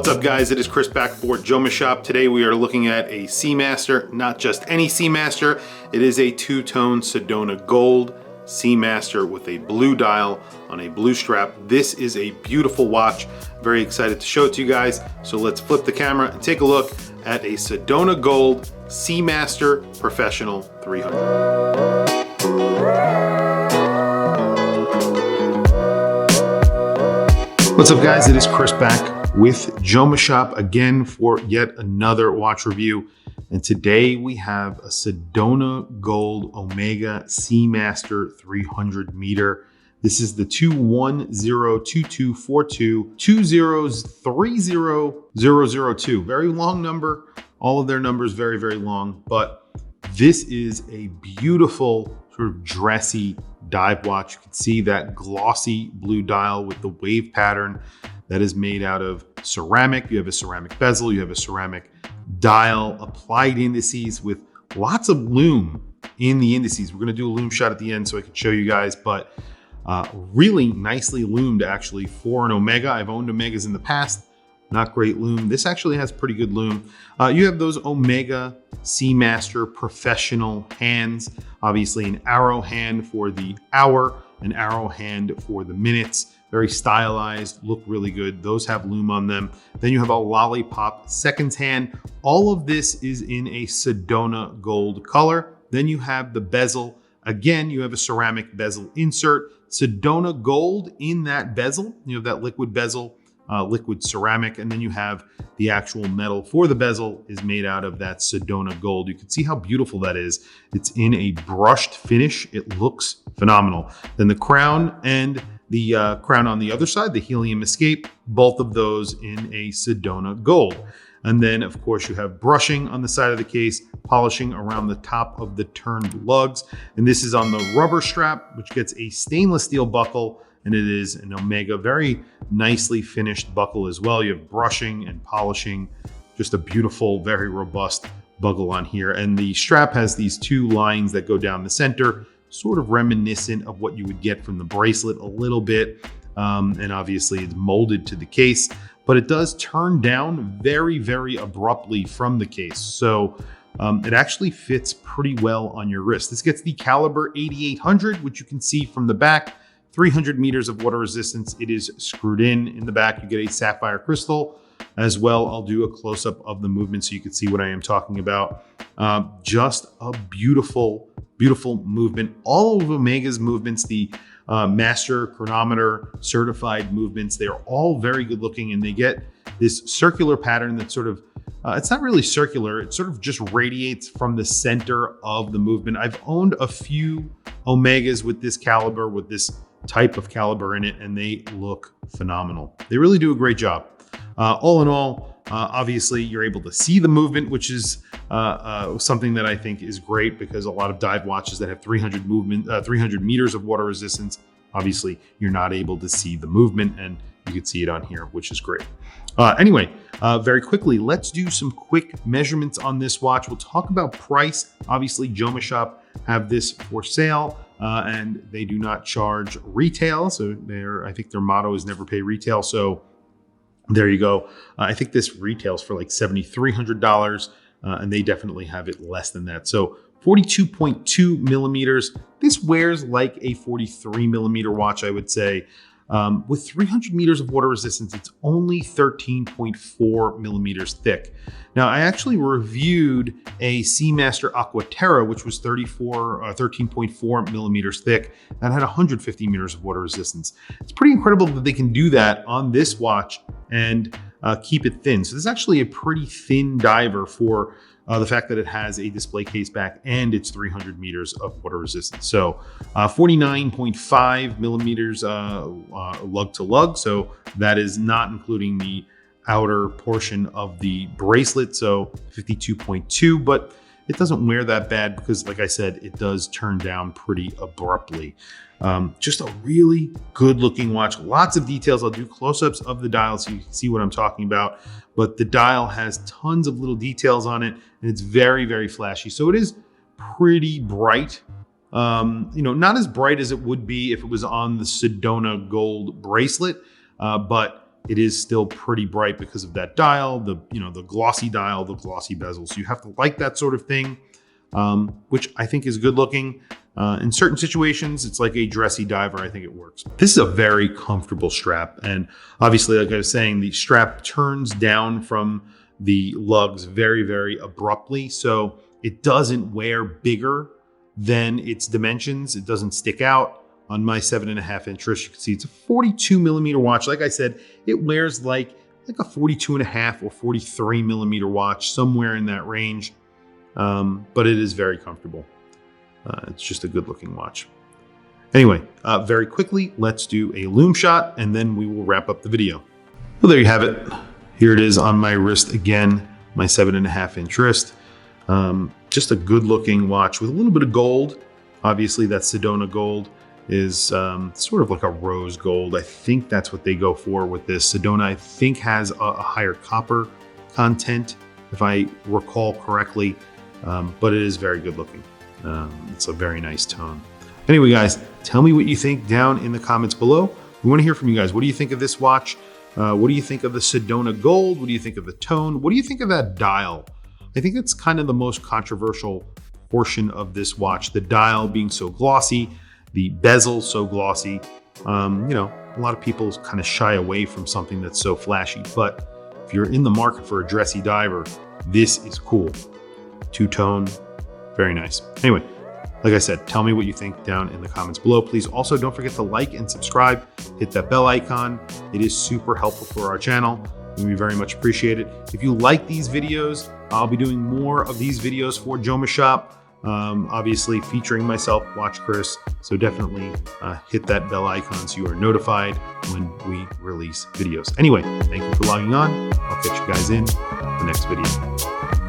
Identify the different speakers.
Speaker 1: What's up, guys? It is Chris back for Jomashop. Today we are looking at a Seamaster, not just any Seamaster. It is a two-tone Sedona gold Seamaster with a blue dial on a blue strap. This is a beautiful watch. Very excited to show it to you guys. So let's flip the camera and take a look at a Sedona gold Seamaster Professional 300. What's up, guys? It is Chris back with Jomashop again for yet another watch review. And today we have a Sedona Gold Omega Seamaster 300 meter. This is the 210224220300002. Very long number. All of their numbers very, very long. But this is a beautiful sort of dressy dive watch. You can see that glossy blue dial with the wave pattern that is made out of ceramic. You have a ceramic bezel, you have a ceramic dial, applied indices with lots of lume in the indices. We're gonna do a lume shot at the end so I can show you guys, but really nicely lumed actually for an Omega. I've owned Omegas in the past, not great lume. This actually has pretty good lume. You have those Omega Seamaster professional hands, obviously an arrow hand for the hour, an arrow hand for the minutes. Very stylized, look really good. Those have lume on them. Then you have a lollipop seconds hand. All of this is in a Sedona gold color. Then you have the bezel. Again, you have a ceramic bezel insert. Sedona gold in that bezel. You have that liquid bezel, liquid ceramic, and then you have the actual metal for the bezel is made out of that Sedona gold. You can see how beautiful that is. It's in a brushed finish. It looks phenomenal. Then the crown and the crown on the other side, the helium escape, both of those in a Sedona gold. And then of course you have brushing on the side of the case, polishing around the top of the turned lugs. And this is on the rubber strap, which gets a stainless steel buckle, and it is an Omega, very nicely finished buckle as well. You have brushing and polishing, just a beautiful, very robust buckle on here. And the strap has these two lines that go down the center, sort of reminiscent of what you would get from the bracelet a little bit. And obviously it's molded to the case, but it does turn down very, very abruptly from the case. So it actually fits pretty well on your wrist. This gets the caliber 8800, which you can see from the back. 300 meters of water resistance. It is screwed in the back. You get a sapphire crystal as well. I'll do a close-up of the movement so you can see what I am talking about. Just a beautiful, beautiful movement. All of Omega's movements, the master chronometer certified movements, they're all very good looking, and they get this circular pattern that sort of, it's not really circular, it sort of just radiates from the center of the movement. I've owned a few Omegas with this caliber, with this type of caliber in it, and they look phenomenal. They really do a great job. All in all, obviously you're able to see the movement, which is something that I think is great, because a lot of dive watches that have 300 meters of water resistance, obviously you're not able to see the movement, and you can see it on here, which is great. Anyway, very quickly, let's do some quick measurements on this watch. We'll talk about price. Obviously, Jomashop have this for sale, and they do not charge retail. So I think their motto is never pay retail. So there you go. I think this retails for like $7,300, and they definitely have it less than that. So 42.2 millimeters. This wears like a 43 millimeter watch, I would say. With 300 meters of water resistance, it's only 13.4 millimeters thick. Now, I actually reviewed a Seamaster Aquaterra, which was 13.4 millimeters thick, that had 150 meters of water resistance. It's pretty incredible that they can do that on this watch and keep it thin. So this is actually a pretty thin diver for the fact that it has a display case back and it's 300 meters of water resistance. So 49.5 millimeters lug to lug. So that is not including the outer portion of the bracelet. So 52.2, but it doesn't wear that bad because, like I said, it does turn down pretty abruptly. Just a really good looking watch. Lots of details. I'll do close-ups of the dial so you can see what I'm talking about. But the dial has tons of little details on it, and it's very, very flashy. So it is pretty bright. Not as bright as it would be if it was on the Sedona gold bracelet, but it is still pretty bright because of that dial, the glossy dial, the glossy bezel. So you have to like that sort of thing, which I think is good looking. In certain situations, it's like a dressy diver. I think it works. This is a very comfortable strap. And obviously, like I was saying, the strap turns down from the lugs very, very abruptly. So it doesn't wear bigger than its dimensions. It doesn't stick out. On my 7.5 inch wrist, you can see it's a 42 millimeter watch. Like I said, it wears like a 42.5 or 43 millimeter watch, somewhere in that range. But it is very comfortable. It's just a good looking watch. Anyway, very quickly, let's do a loom shot and then we will wrap up the video. Well, there you have it. Here it is on my wrist again, my 7.5 inch wrist. Just a good looking watch with a little bit of gold. Obviously that Sedona gold is sort of like a rose gold. I think that's what they go for with this. Sedona, I think, has a higher copper content, if I recall correctly, but it is very good looking. It's a very nice tone. Anyway, guys, tell me what you think down in the comments below. We want to hear from you guys. What do you think of this watch? What do you think of the Sedona gold? What do you think of the tone? What do you think of that dial? I think that's kind of the most controversial portion of this watch. The dial being so glossy, the bezel so glossy. A lot of people kind of shy away from something that's so flashy, but if you're in the market for a dressy diver, this is cool. Two-tone, very nice. Anyway, like I said, tell me what you think down in the comments below. Please also don't forget to like and subscribe, hit that bell icon. It is super helpful for our channel, and we very much appreciate it. If you like these videos, I'll be doing more of these videos for Jomashop. Obviously featuring myself, Watch Chris. So definitely hit that bell icon so you are notified when we release videos. Anyway, thank you for logging on. I'll catch you guys in the next video.